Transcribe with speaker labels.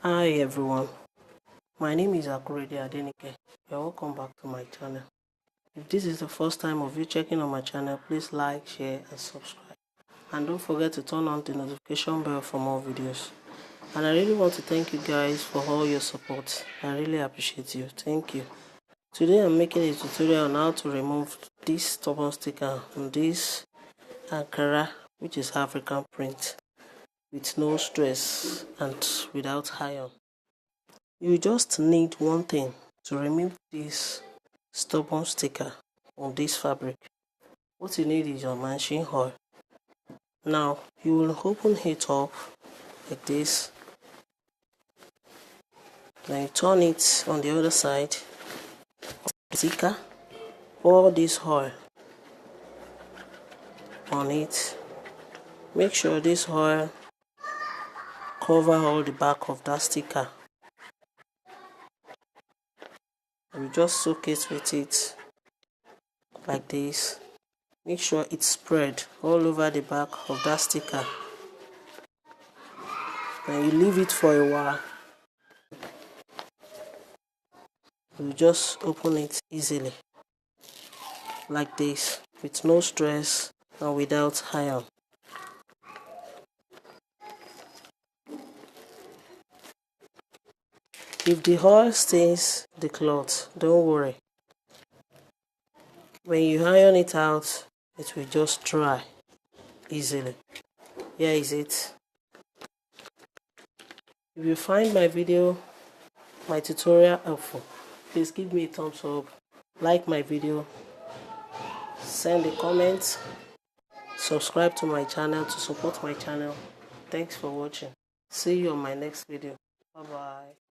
Speaker 1: Hi everyone, my name is Nicole. You're welcome back to my channel. If this is the first time of you checking on my channel, please like, share and subscribe. And don't forget to turn on the notification bell for more videos. And I really want to thank you guys for all your support. I really appreciate you. Thank you. Today I'm making a tutorial on how to remove this stubborn sticker on this Ankara, which is African print, with no stress and without iron. You just need one thing to remove this stubborn sticker on this fabric. What you need is your machine oil. Now you will open it up like this, then you turn it on the other side of the sticker. Pour this oil on it. Make sure this oil cover all the back of that sticker. You just soak it with it like this. Make sure it's spread all over the back of that sticker. Then you leave it for a while. You just open it easily like this, with no stress and without iron. If the oil stains the cloth, don't worry. When you iron it out, it will just dry easily. Here is it. If you find my tutorial helpful, please give me a thumbs up, like my video, send a comment, subscribe to my channel to support my channel. Thanks for watching. See you on my next video. Bye bye.